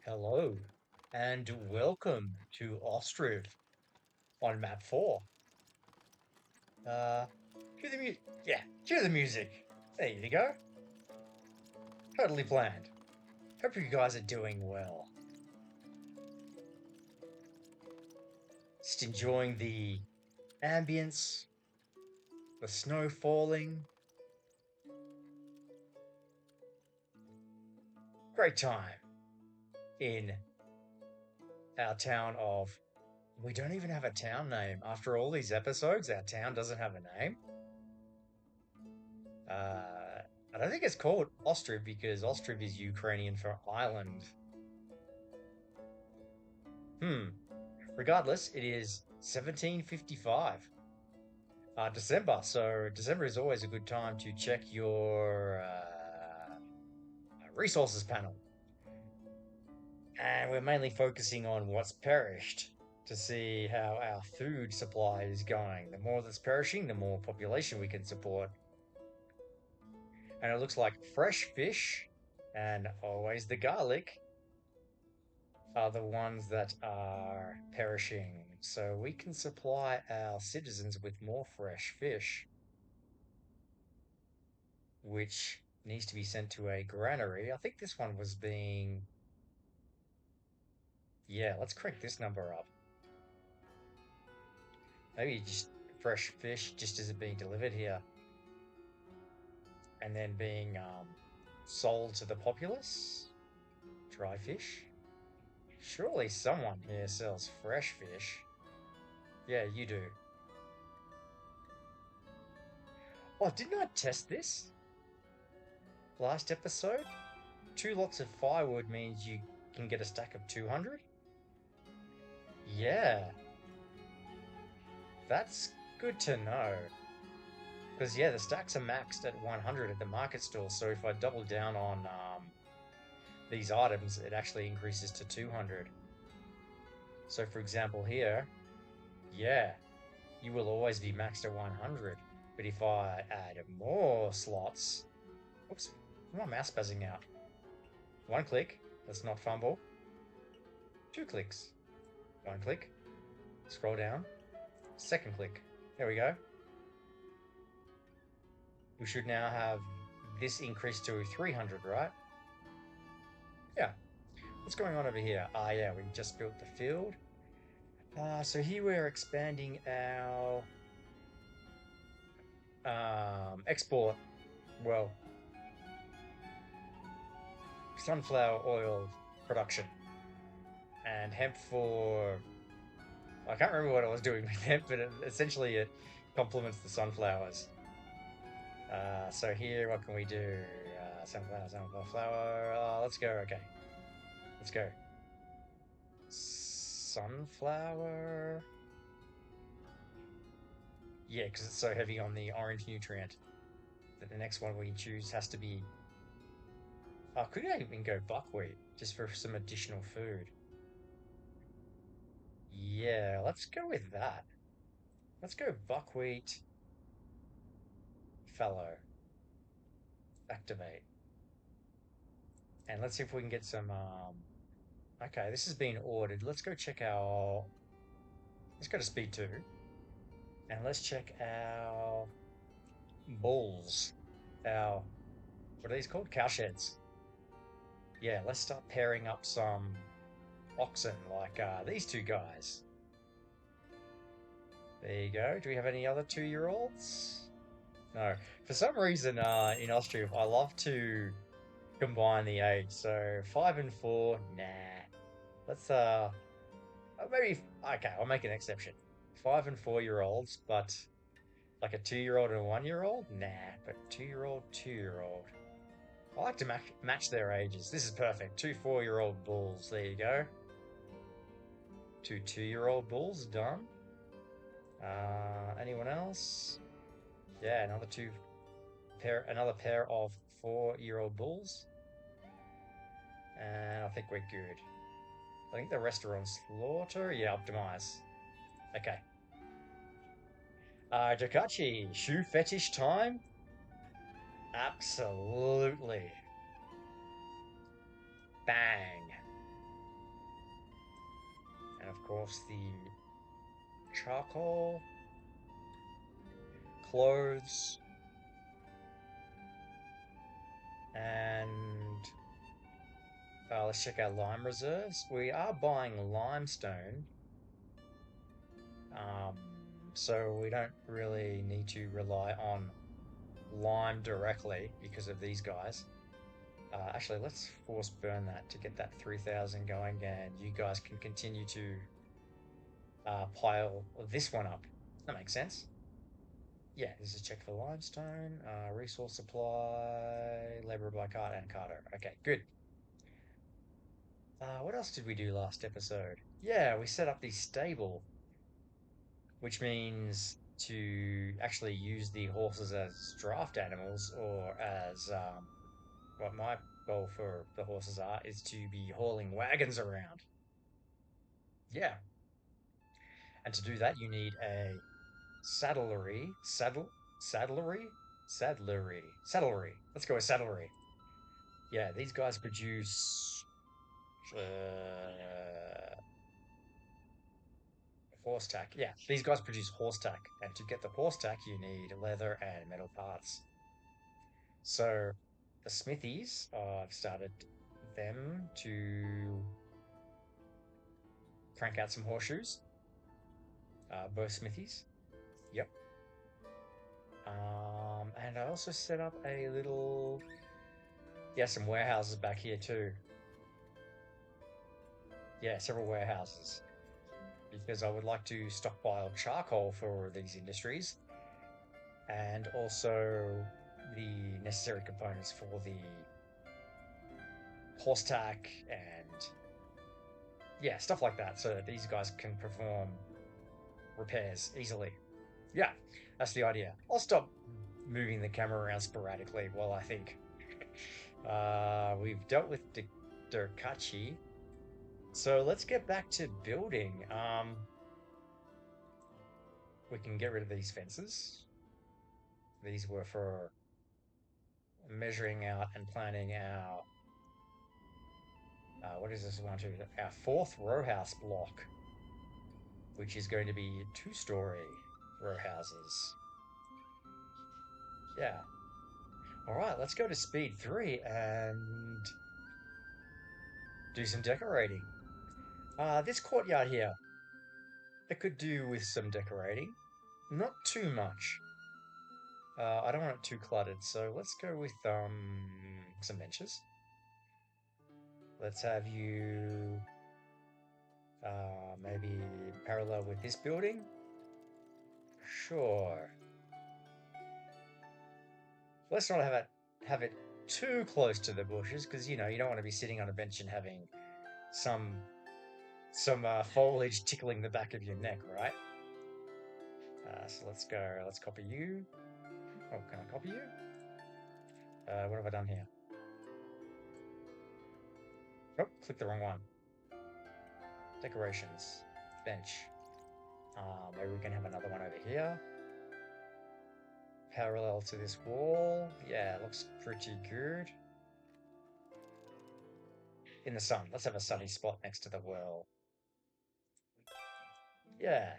Hello, and welcome to Ostriv on map 4. Uh, cue the cue the music. There you go. Totally planned. Hope you guys are doing well. Just enjoying the ambience, the snow falling. Great time in our town of. We don't even have a town name. After all these episodes, our town doesn't have a name. Uh, I don't think it's called Ostriv because Ostriv is Ukrainian for island. Hmm. Regardless, it is 1755, December. So December is always a good time to check your resources panel. And we're mainly focusing on what's perished to see how our food supply is going. The more that's perishing, the more population we can support. And it looks like fresh fish and always the garlic are the ones that are perishing. So we can supply our citizens with more fresh fish, which needs to be sent to a granary. I think this one was being. Yeah, let's crank this number up. Maybe just fresh fish just isn't being delivered here and then being sold to the populace. Dry fish. Surely someone here sells fresh fish. Yeah, you do. Oh, didn't I test this last episode? 2 lots of firewood means you can get a stack of 200? Yeah, that's good to know. Because, yeah, the stacks are maxed at 100 at the market stall, so if I double down on these items, it actually increases to 200. So, for example, here, yeah, you will always be maxed at 100. But if I add more slots, oops, my mouse buzzing out. One click, let's not fumble. 2 clicks, one click, scroll down, second click. There we go. We should now have this increase to 300, right? Yeah. What's going on over here? Ah, yeah, we just built the field. So here we're expanding our export, well, sunflower oil production and hemp for. I can't remember what I was doing with hemp, but essentially it complements the sunflowers. So here, what can we do? Sunflower, flower. Let's go. Okay, let's go. Sunflower. Yeah, because it's so heavy on the orange nutrient that the next one we choose has to be. Oh, could I even go buckwheat just for some additional food? Yeah, let's go with that. Let's go buckwheat, fallow, activate, and let's see if we can get some. Okay, this has been ordered. Let's go check our. Let's go to speed 2, and let's check our bulls. Our what are these called? Cowsheds. Yeah, let's start pairing up some oxen like these two guys. There you go. Do we have any other 2-year-olds? No. For some reason, in Austria, I love to combine the age. So 5 and 4, nah. Let's maybe okay. I'll make an exception. 5 and 4-year-olds, but like a 2-year-old and a 1-year-old, nah. But 2-year-old, 2-year-old. I like to match their ages. This is perfect. 2 4-year-old bulls. There you go. 2 2-year-old bulls done. Anyone else? Yeah, another pair of 4-year-old bulls. And I think we're good. I think the rest are on slaughter. Yeah, optimize. Okay. Jokachi, shoe fetish time? Absolutely. Bang. course, the charcoal, clothes, and let's check our lime reserves. We are buying limestone, um, so we don't really need to rely on lime directly because of these guys. Actually, let's force burn that to get that 3,000 going, and you guys can continue to pile this one up. That makes sense. Yeah, this is check for limestone, resource supply, labor by cart and carter. Okay, good. What else did we do last episode? Yeah, we set up the stable, which means to actually use the horses as draft animals or as what my goal for the horses are is to be hauling wagons around. Yeah. And to do that, you need a saddlery. Let's go with saddlery. Yeah, these guys produce horse tack. Yeah, these guys produce horse tack. And to get the horse tack, you need leather and metal parts. So the smithies, I've started them to crank out some horseshoes. Both smithies. Yep. And I also set up a little, yeah, some warehouses back here too. Yeah, several warehouses because I would like to stockpile charcoal for these industries and also the necessary components for the horse tack and yeah, stuff like that so that these guys can perform repairs easily. Yeah, that's the idea. I'll stop moving the camera around sporadically while I think. We've dealt with Durkachi, so let's get back to building. We can get rid of these fences. These were for measuring out and planning our what is this one? Our fourth row house block, which is going to be 2-story row houses. Yeah. All right, let's go to speed 3 and do some decorating. This courtyard here, it could do with some decorating. Not too much. I don't want it too cluttered, so let's go with some benches. Let's have you maybe parallel with this building. Sure. Let's not have it too close to the bushes because you know you don't want to be sitting on a bench and having some foliage tickling the back of your neck, right? So let's go. Let's copy you. Oh, can I copy you? What have I done here? Oh, click the wrong one. Decorations, bench. Maybe we can have another one over here. Parallel to this wall. Yeah, looks pretty good. In the sun. Let's have a sunny spot next to the well. Yeah.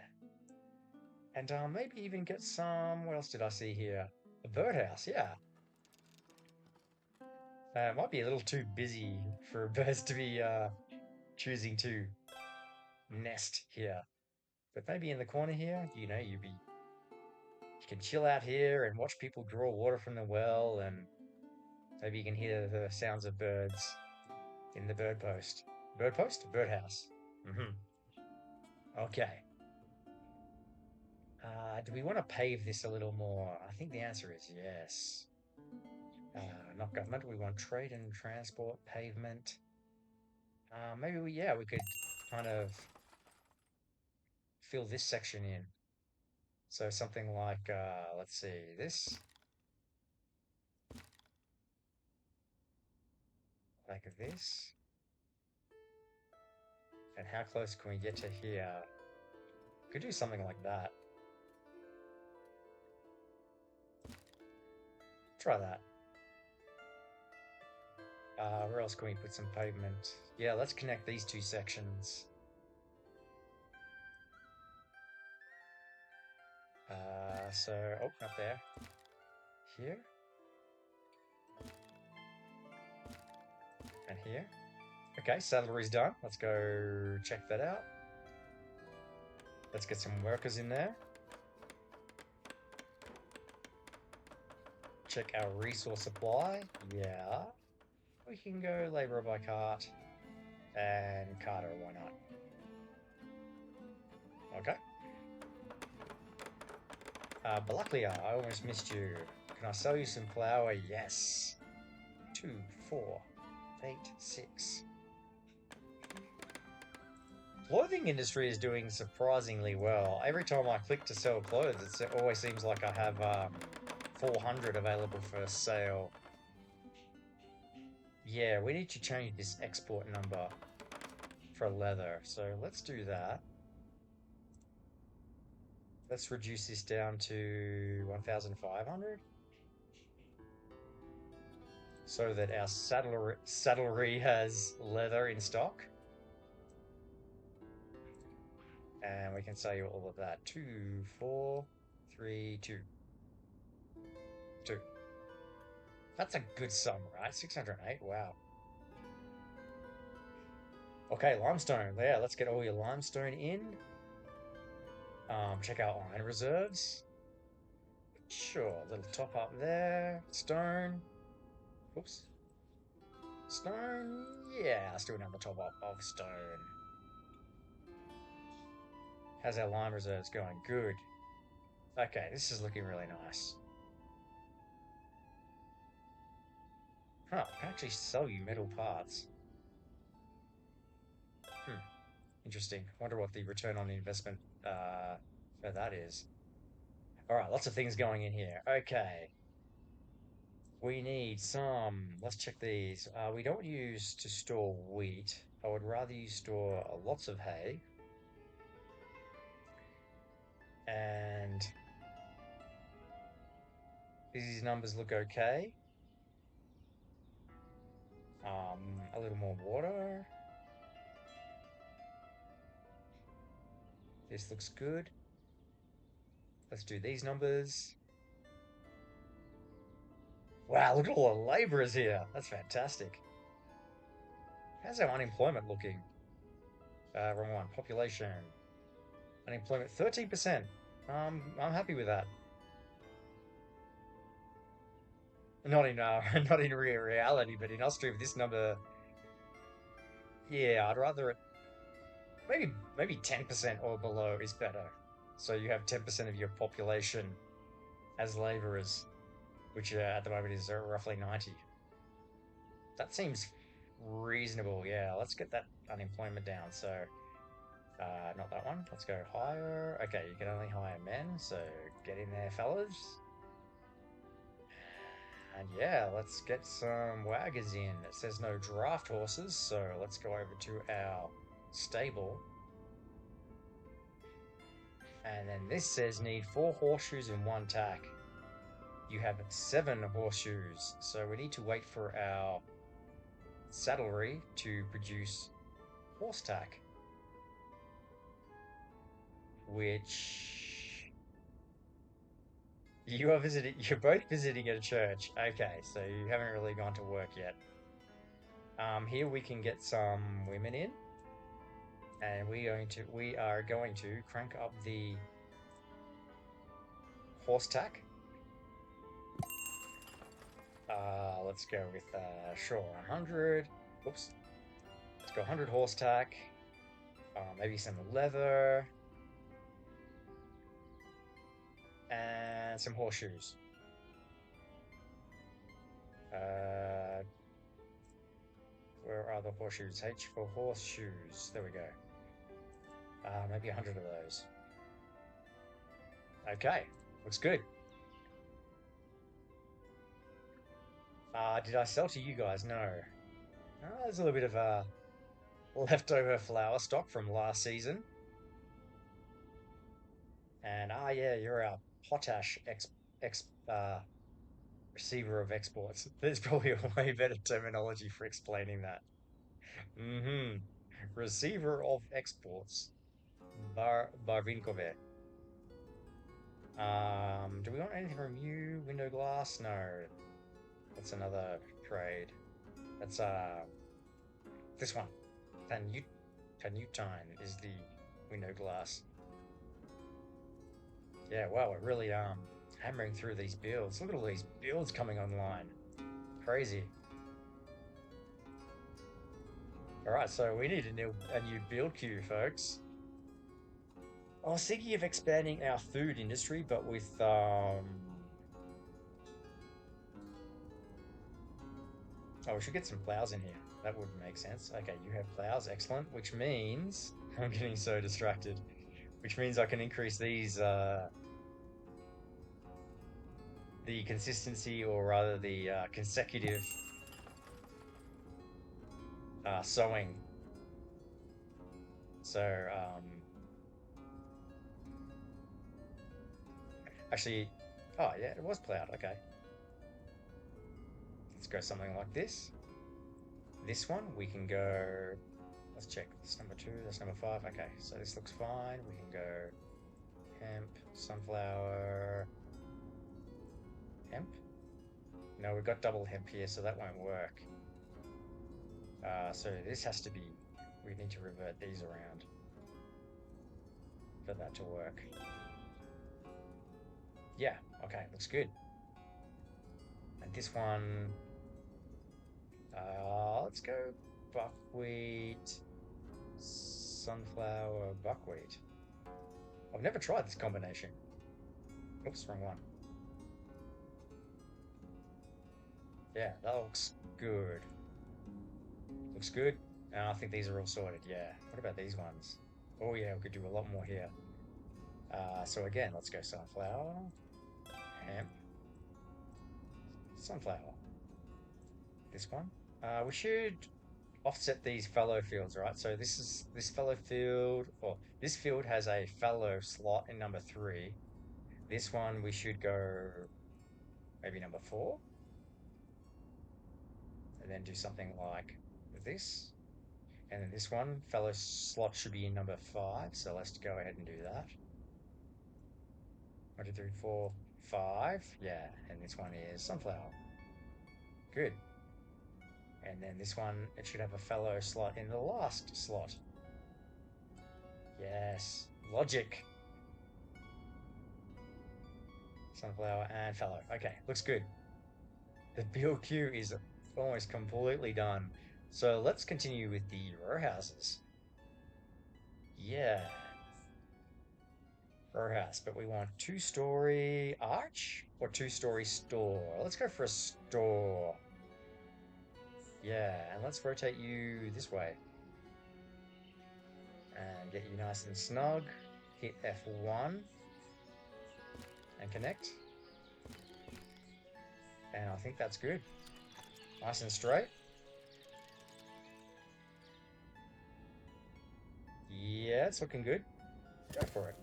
And maybe even get some. What else did I see here? A birdhouse. Yeah. It might be a little too busy for birds to be choosing to nest here. But maybe in the corner here, you know, you can chill out here and watch people draw water from the well, and maybe you can hear the sounds of birds in the bird post. Bird post? Birdhouse. Okay. Do we want to pave this a little more? I think the answer is yes. Not government. We want trade and transport, pavement. Maybe we could kind of fill this section in. So something like, let's see, this, like this. And how close can we get to here? Could do something like that. Try that. Where else can we put some pavement? Yeah, let's connect these two sections. So, oh, not there. Here. And here. Okay, saddlery's done. Let's go check that out. Let's get some workers in there. Check our resource supply. Yeah. We can go labourer by cart. And carter, why not? Okay. Balaklia, I almost missed you. Can I sell you some flour? Yes. 2, 4, 8, 6. Clothing industry is doing surprisingly well. Every time I click to sell clothes, it always seems like I have 400 available for sale. Yeah, we need to change this export number for leather. So let's do that. Let's reduce this down to 1,500. So that our saddlery has leather in stock. And we can sell you all of that. 2, 4, 3, 2. 2. That's a good sum, right? 608. Wow. Okay, limestone. Yeah, let's get all your limestone in. Check out iron reserves. Sure, little top up there. Stone. Oops. Stone. Yeah, let's do another top up of stone. How's our lime reserves going? Good. Okay, this is looking really nice. Huh, I can actually sell you metal parts. Interesting. Wonder what the return on investment for that is. All right, lots of things going in here. Okay. We need some. Let's check these. We don't use to store wheat. I would rather you store lots of hay. And these numbers look okay. A little more water. This looks good. Let's do these numbers. Wow, look at all the laborers here. That's fantastic. How's our unemployment looking? Wrong one. Population. Unemployment 13%. I'm happy with that. Not in not in real reality, but in Ostriv, this number, yeah, I'd rather it maybe 10% or below is better. So you have 10% of your population as laborers, which at the moment is roughly 90. That seems reasonable. Yeah, let's get that unemployment down. So not that one. Let's go higher. Okay, you can only hire men, so get in there, fellas. And yeah, let's get some waggers in. It says no draft horses, so let's go over to our stable. And then this says need 4 horseshoes and 1 tack. You have 7 horseshoes, so we need to wait for our saddlery to produce horse tack. Which you're both visiting at a church. Okay, so you haven't really gone to work yet. Here we can get some women in. And we are going to crank up the horse tack. Let's go with sure 100. Oops. Let's go 100 horse tack. Maybe some leather. And some horseshoes. Where are the horseshoes? H for horseshoes. There we go. Maybe 100 of those. Okay, looks good. Did I sell to you guys? No. There's a little bit of leftover flour stock from last season. And yeah, you're our potash receiver of exports. There's probably a way better terminology for explaining that. Receiver of exports. Barvinkove. Do we want anything from you? Window glass? No. That's another trade. That's this one. Tanutine is the window glass. Yeah, wow, we're really hammering through these builds. Look at all these builds coming online. Crazy. Alright, so we need a new build queue, folks. I was thinking of expanding our food industry, but with oh, we should get some plows in here. That would make sense. Okay, you have plows, excellent. Which means I'm getting so distracted. Which means I can increase these the consistency, or rather the consecutive sowing. So actually, oh yeah, it was plowed. Okay, let's go something like this. This one we can go. Let's check. That's number 2. That's number 5. Okay, so this looks fine. We can go hemp, sunflower, hemp. No, we've got double hemp here, so that won't work. So this has to be. We need to revert these around for that to work. Yeah. Okay, looks good. And this one. Let's go buckwheat, sunflower, buckwheat. I've never tried this combination. Oops, wrong one. Yeah, that looks good. Looks good. And I think these are all sorted, yeah. What about these ones? Oh yeah, we could do a lot more here. So again, let's go sunflower, hemp, sunflower. This one. We should offset these fallow fields, right? So this fallow field, or this field has a fallow slot in number 3. This one we should go maybe number 4, and then do something like this. And then this one fallow slot should be in number 5. So let's go ahead and do that. 1, 2, 3, 4, 5. Yeah, and this one is sunflower. Good. And then this one, it should have a fallow slot in the last slot. Yes, logic. Sunflower and fallow. Okay, looks good. The build queue is almost completely done. So let's continue with the row houses. Yeah. Row house, but we want 2-story arch or 2-story store. Let's go for a store. Yeah, and let's rotate you this way. And get you nice and snug. Hit F1. And connect. And I think that's good. Nice and straight. Yeah, it's looking good. Go for it.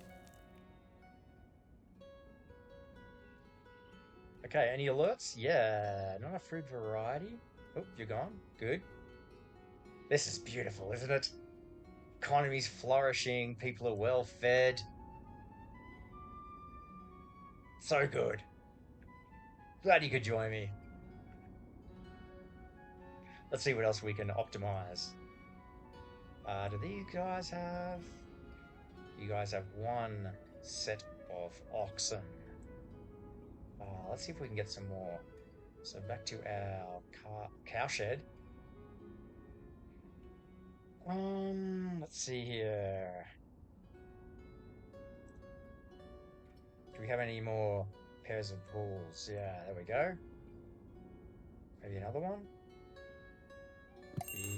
Okay, any alerts? Yeah, not a food variety. Oh, you're gone. Good. This is beautiful, isn't it? Economy's flourishing, people are well fed. So good. Glad you could join me. Let's see what else we can optimize. Do these guys have... You guys have 1 set of oxen. Let's see if we can get some more. So back to our cowshed. Let's see here. Do we have any more pairs of bulls? Yeah, there we go. Maybe another one?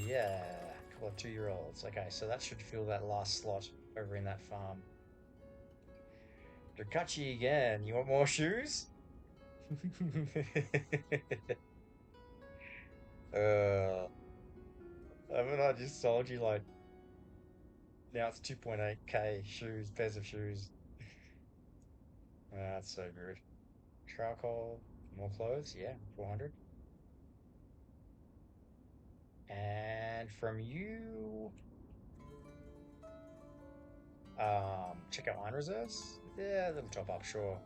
Yeah, a couple of 2-year-olds. Okay, so that should fill that last slot over in that farm. Dukachi again. You want more shoes? Haven't I just sold you like now it's 2.8k shoes, pairs of shoes. That's so good. Charcoal, more clothes, yeah, 400. And from you, check out iron reserves. Yeah, little top up, sure.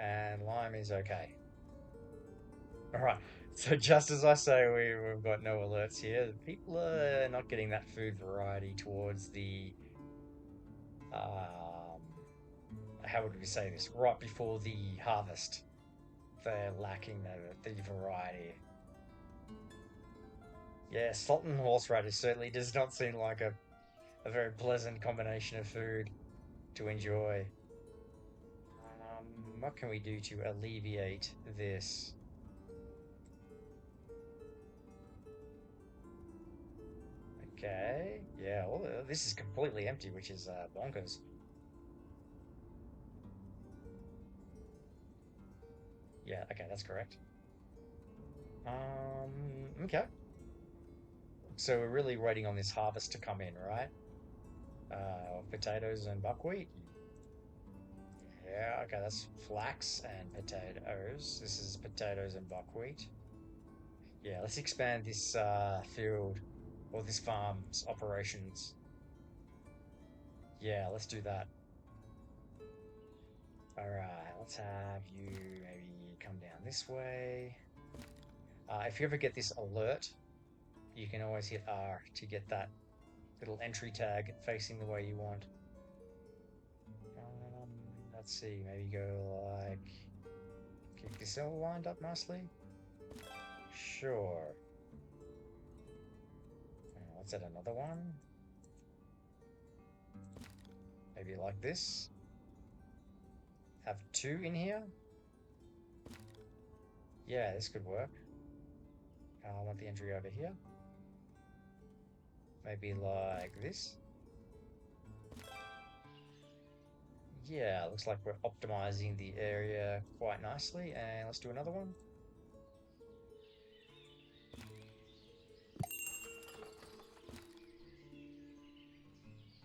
and lime is okay. Alright, so just as I say, we've got no alerts here. People are not getting that food variety towards the, um, how would we say this? Right before the harvest. They're lacking the variety. Yeah, salt and horseradish certainly does not seem like a very pleasant combination of food to enjoy. What can we do to alleviate this? Okay, yeah, well, this is completely empty, which is bonkers. Yeah, okay, that's correct. Okay. So we're really waiting on this harvest to come in, right? Potatoes and buckwheat. Yeah, okay, that's flax and potatoes. This is potatoes and buckwheat. Yeah, let's expand this field or this farm's operations. Yeah, let's do that. All right, let's have you maybe come down this way. If you ever get this alert, you can always hit R to get that little entry tag facing the way you want. Um, let's see, maybe go like keep this all lined up nicely. Sure. Let's add another one. Maybe like this. Have two in here. Yeah, this could work. I want the entry over here. Maybe like this. Yeah, looks like we're optimizing the area quite nicely. And let's do another one.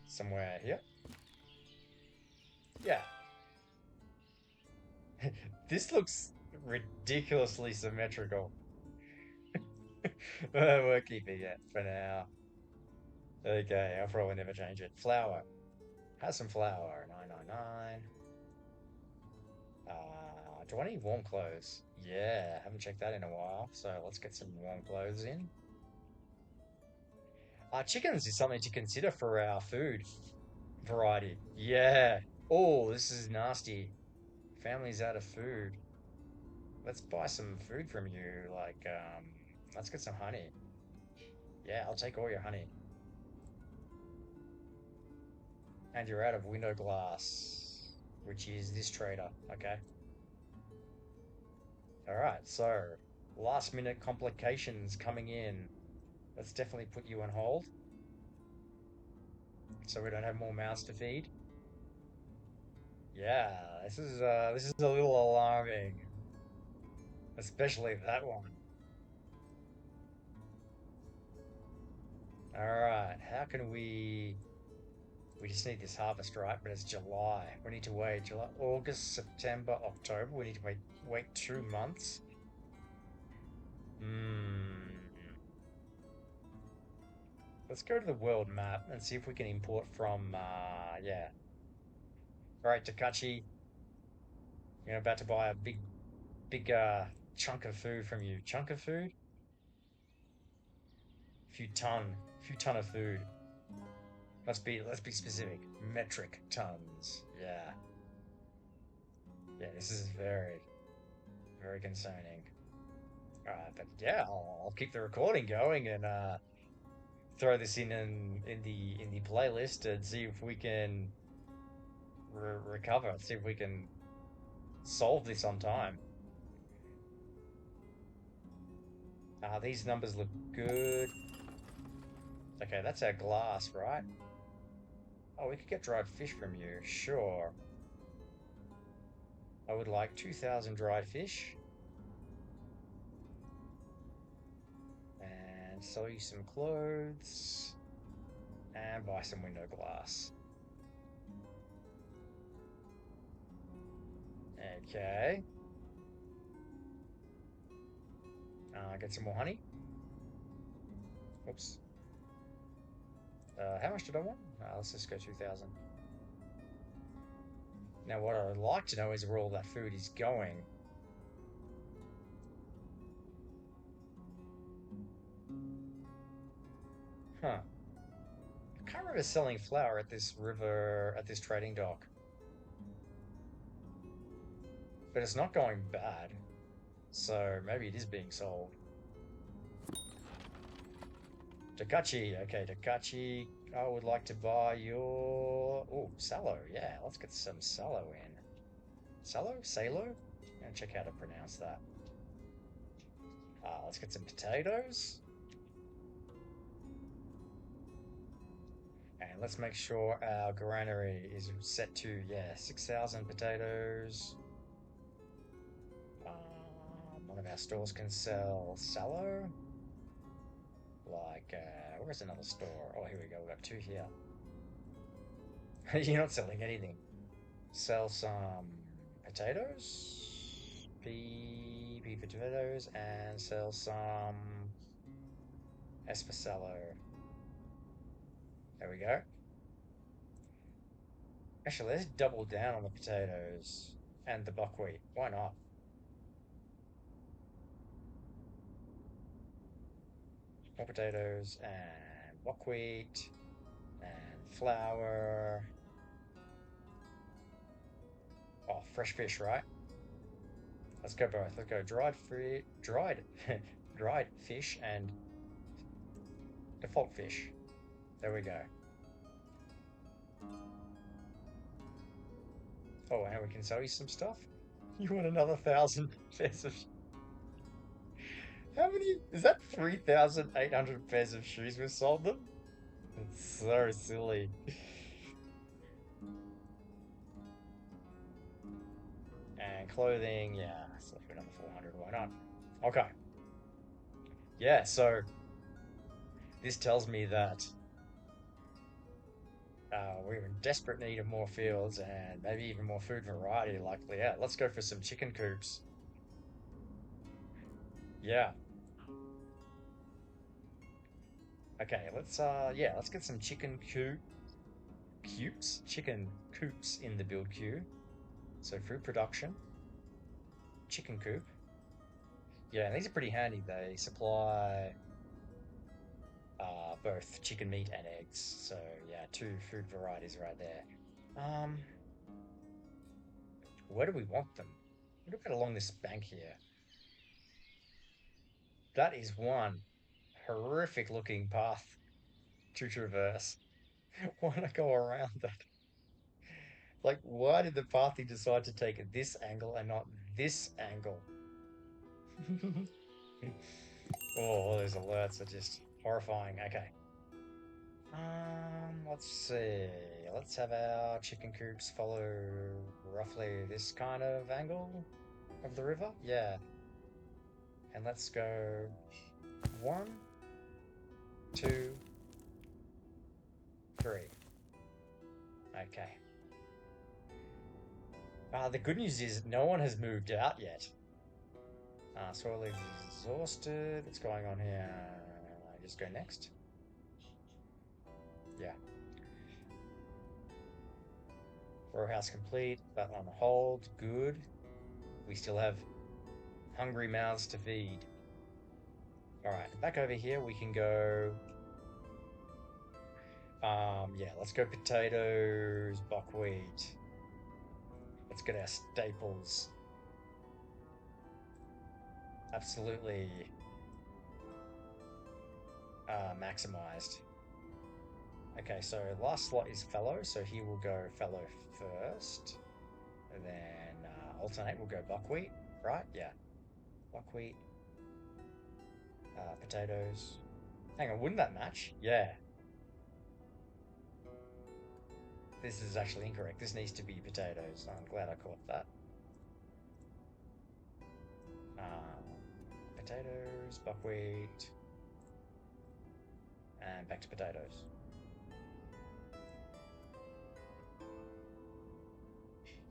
Somewhere here. Yeah. This looks ridiculously symmetrical. We're keeping it for now. Okay, I'll probably never change it. Flour. Has some flour. 999. Do I need warm clothes? Yeah, haven't checked that in a while. So let's get some warm clothes in. Chickens is something to consider for our food variety. Yeah. Oh, this is nasty. Family's out of food. Let's buy some food from you. Let's get some honey. Yeah, I'll take all your honey. And you're out of window glass, which is this trader. Okay. All right. So, last minute complications coming in. Let's definitely put you on hold so we don't have more mouths to feed. Yeah, this is a little alarming, especially that one. All right. How can we just need this harvest, right? But it's July. We need to wait July, August, September, October. We need to wait 2 months. Hmm. Let's go to the world map and see if we can import from yeah. All right, Takachi, you're about to buy a big chunk of food from you. Chunk of food? Few ton of food. Let's be specific. Metric tons. Yeah. Yeah, this is very concerning. But yeah, I'll keep the recording going and throw this in the playlist and see if we can recover. See if we can solve this on time. These numbers look good. Okay, that's our glass, right? Oh, we could get dried fish from you. Sure. I would like 2,000 dried fish. And sell you some clothes. And buy some window glass. Okay. Get some more honey. Oops. How much did I want? Let's just go 2,000. Now, what I'd like to know is where all that food is going. Huh. I can't remember selling flour at this river, at this trading dock. But it's not going bad. So maybe it is being sold. Takachi. Okay, Takachi. I would like to buy your... Oh, sallow. Yeah, let's get some sallow in. Sallow? Salo? And check how to pronounce that. Let's get some potatoes. And let's make sure our granary is set to, yeah, 6,000 potatoes. One of our stores can sell sallow. Like, where's another store? Oh, here we go. We've got two here. You're not selling anything. Sell some potatoes. Pea potatoes. And sell some Espacalo. There we go. Actually, let's double down on the potatoes and the buckwheat. Why not? More potatoes and buckwheat and flour. Oh, fresh fish, right? Let's go both. Let's go dried, dried fish and default fish. There we go. Oh, and we can sell you some stuff. You want another 1,000 pairs of... How many? Is that 3,800 pairs of shoes we've sold them? It's so silly. And clothing, yeah, so for another 400, why not? Okay. Yeah, so this tells me that we're in desperate need of more fields and maybe even more food variety, likely. Yeah, let's go for some chicken coops. Yeah. Okay, let's get some chicken coops in the build queue. So food production, chicken coop. Yeah, and these are pretty handy. They supply both chicken meat and eggs. So yeah, two food varieties right there. Um, where do we want them? Look at along this bank here. That is one horrific looking path to traverse. Why not go around that? Like, why did the pathy decide to take this angle and not this angle? Oh, those alerts are just horrifying. Okay. Let's see. Let's have our chicken coops follow roughly this kind of angle of the river. Yeah. And let's go 1, 2, 3. Okay. The good news is no one has moved out yet. Soil is exhausted. What's going on here? I just go next. Yeah. Row house complete, but on hold. Good. We still have hungry mouths to feed. All right, back over here we can go. Yeah, let's go potatoes, buckwheat. Let's get our staples. Absolutely maximized. Okay, so last slot is fallow, so he will go fallow first. And then alternate will go buckwheat, right? Yeah. Buckwheat. Potatoes. Hang on, wouldn't that match? Yeah. This is actually incorrect. This needs to be potatoes. I'm glad I caught that. Potatoes, buckwheat, and back to potatoes.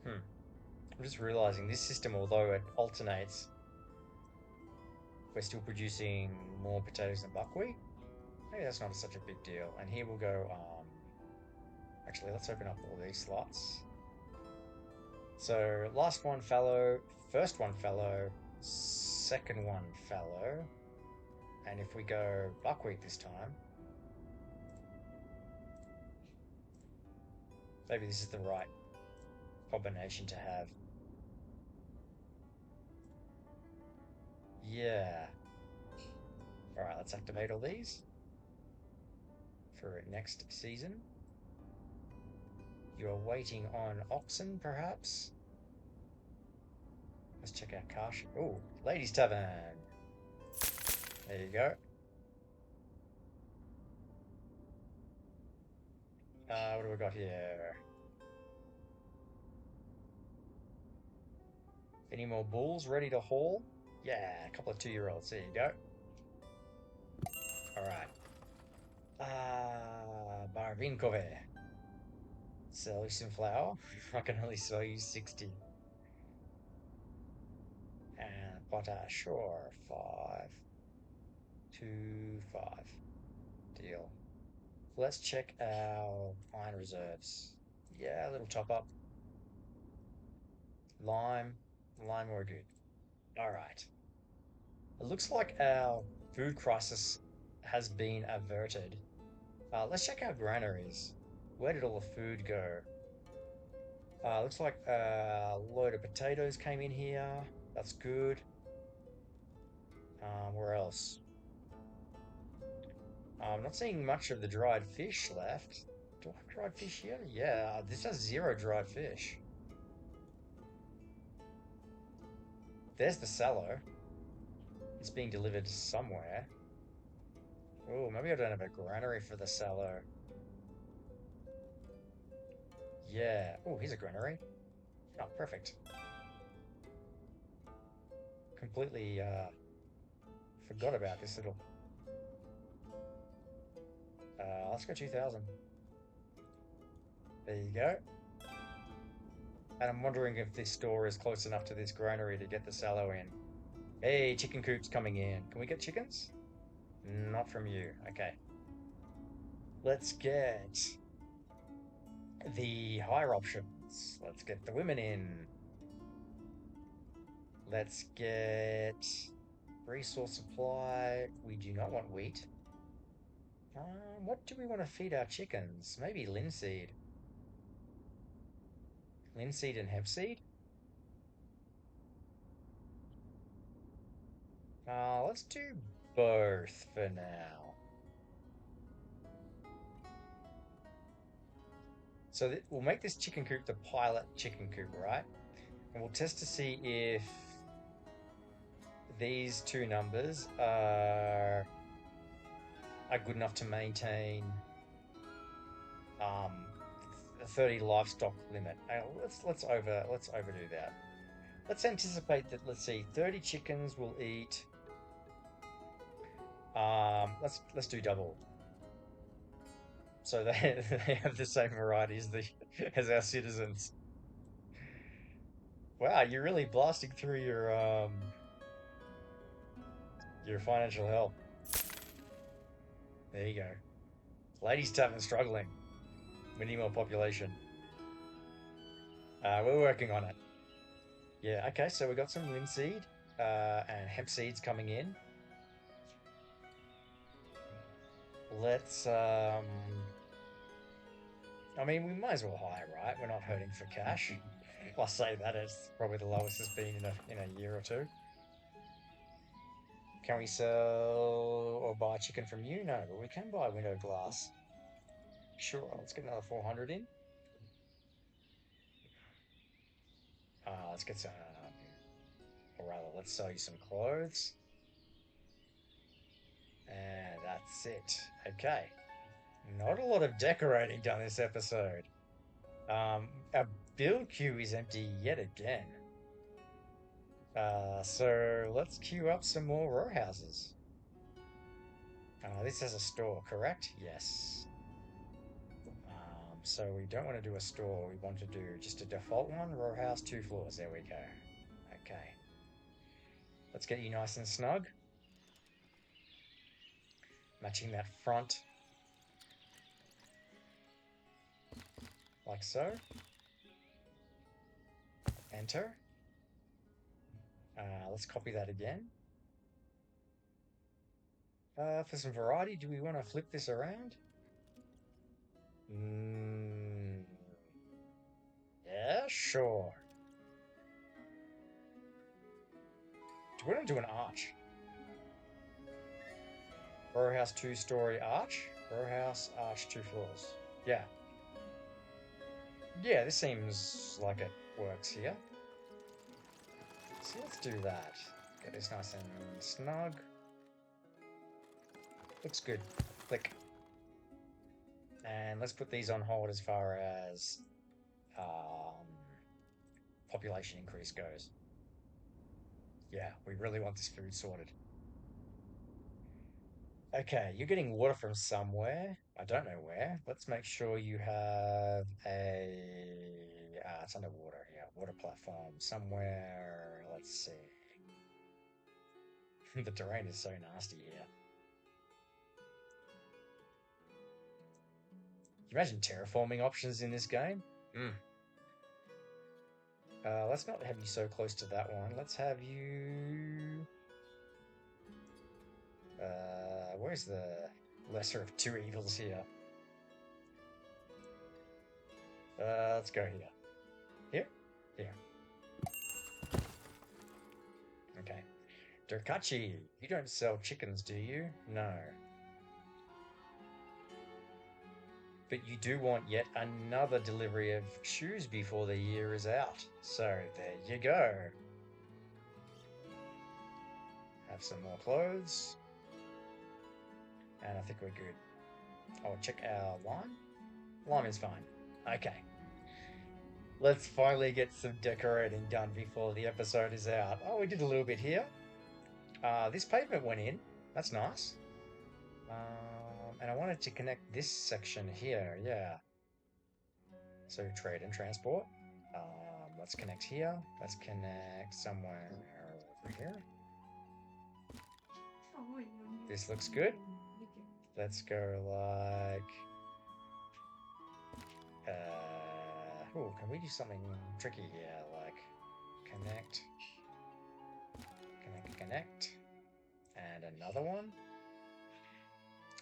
I'm just realizing this system, although it alternates, we're still producing more potatoes than buckwheat. Maybe that's not such a big deal. And here we'll go, actually, let's open up all these slots. So last one fallow, first one fallow, second one fallow, and if we go buckwheat this time, maybe this is the right combination to have. Yeah. All right, let's activate all these for next season. You're waiting on oxen, perhaps? Let's check out Karsh. Oh, Ladies Tavern. There you go. What do we got here? Any more bulls ready to haul? Yeah, a couple of 2-year-olds. There you go. All right. Barvinkove. Sell you some flour. I can only sell you 60. And potash, sure. 5, 2, 5. Deal. Let's check our iron reserves. Yeah, a little top up. Lime. Lime, we're good. All right. It looks like our food crisis has been averted. Let's check our granaries. Where did all the food go? Looks like a load of potatoes came in here. That's good. Where else? I'm not seeing much of the dried fish left. Do I have dried fish here? Yeah, this has 0 dried fish. There's the cellar. It's being delivered somewhere. Oh, maybe I don't have a granary for the cellar. Yeah. Oh, here's a granary. Oh, perfect. Completely forgot about this little. Let's go 2,000. There you go. And I'm wondering if this store is close enough to this granary to get the sallow in. Hey, chicken coops coming in. Can we get chickens? Not from you. Okay. Let's get the higher options. Let's get the women in. Let's get resource supply. We do not want wheat. What do we want to feed our chickens? Maybe linseed. Linseed and hemp seed? Let's do both for now. So we'll make this chicken coop the pilot chicken coop, right? And we'll test to see if these two numbers are good enough to maintain the 30 livestock limit. Let's overdo that. Let's anticipate that. Let's see, 30 chickens will eat. Let's do double. So they have the same variety as our citizens. Wow, you're really blasting through your financial health. There you go. Ladies Tavern struggling. We need more population. We're working on it. Yeah, okay, so we got some linseed and hemp seeds coming in. Let's I mean, we might as well hire, right? We're not hurting for cash. I say that it's probably the lowest it's been in a year or two. Can we sell or buy chicken from you? No, but we can buy window glass. Sure, let's get another 400 in. Let's get some, or rather, let's sell you some clothes. And that's it. Okay. Not a lot of decorating done this episode. Our build queue is empty yet again. So let's queue up some more row houses. This has a store, correct? Yes. So we don't want to do a store. We want to do just a default one, row house, 2 floors. There we go. Okay. Let's get you nice and snug. Matching that front. Like so. enter. Let's copy that again. For some variety, do we want to flip this around? Mm, yeah, sure. Do we want to do an arch? Row house 2-story arch. Row house arch 2 floors. Yeah. Yeah, this seems like it works here. So let's do that. Get this nice and snug. Looks good. Click. And let's put these on hold as far as population increase goes. Yeah, we really want this food sorted. Okay, you're getting water from somewhere. I don't know where. Let's make sure you have a... it's underwater. Yeah, water platform somewhere. Let's see. The terrain is so nasty here. Can you imagine terraforming options in this game? Mm. Let's not have you so close to that one. Let's have you... where's the lesser of two evils here? Let's go here. Here? Here. Okay. Durkachi, you don't sell chickens, do you? No. But you do want yet another delivery of shoes before the year is out. So there you go. Have some more clothes. And I think we're good. Oh, check our lime. Lime is fine. Okay. Let's finally get some decorating done before the episode is out. Oh, we did a little bit here. This pavement went in. That's nice. And I wanted to connect this section here. Yeah. So trade and transport. Let's connect here. Let's connect somewhere over here. This looks good. Let's go like... oh, can we do something tricky here? Like connect, connect, connect, and another one.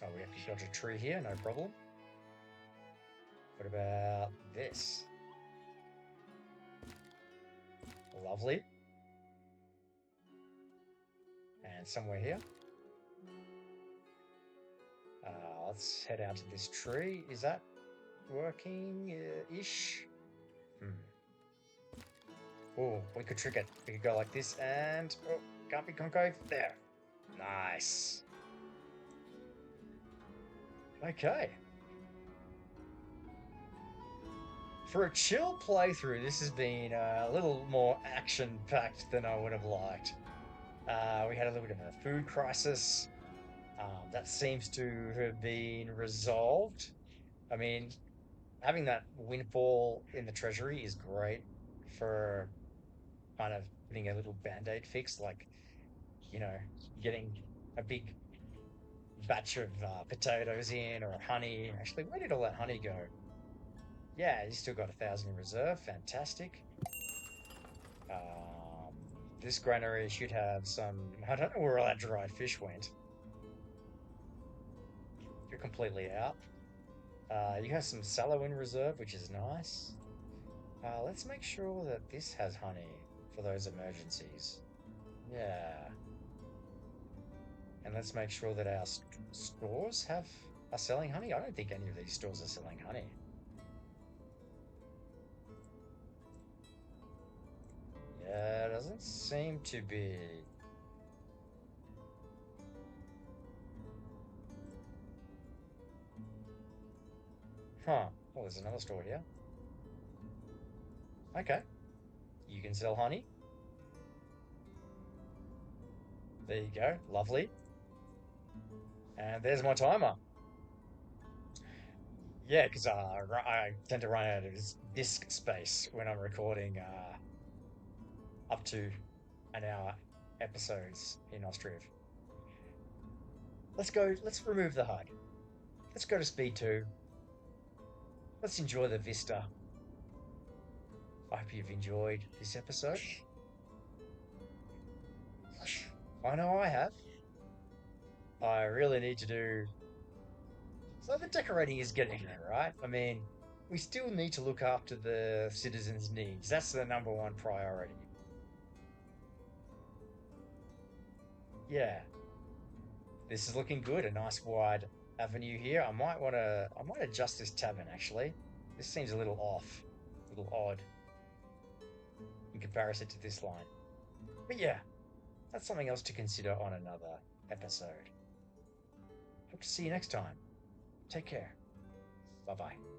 Oh, we have to dodge a tree here, no problem. What about this? Lovely. And somewhere here. Let's head out to this tree. Is that working-ish? Oh, we could trick it. We could go like this and... Oh, can't be concave. There. Nice. Okay. For a chill playthrough, this has been a little more action-packed than I would have liked. We had a little bit of a food crisis. That seems to have been resolved. I mean, having that windfall in the treasury is great for kind of putting a little band-aid fix, like, you know, getting a big batch of potatoes in or honey. Actually, where did all that honey go? Yeah, you still got 1,000 in reserve. Fantastic. This granary should have some... I don't know where all that dried fish went. You're completely out. You have some sallow in reserve, which is nice. Let's make sure that this has honey for those emergencies. Yeah. And let's make sure that our stores are selling honey. I don't think any of these stores are selling honey. Yeah, doesn't seem to be. Huh. Oh, there's another store here. Okay. You can sell honey. There you go. Lovely. And there's my timer. Yeah, because I tend to run out of disk space when I'm recording up to an hour episodes in Ostriv. Let's remove the HUD. Let's go to speed 2. Let's enjoy the vista. I hope you've enjoyed this episode. I know I have. I really need to do. So the decorating is getting there, right? I mean, we still need to look after the citizens' needs. That's the number one priority. Yeah, this is looking good. A nice wide avenue here. I might adjust this tavern actually. This seems a little off, a little odd in comparison to this line. But yeah, that's something else to consider on another episode. Hope to see you next time. Take care. Bye bye.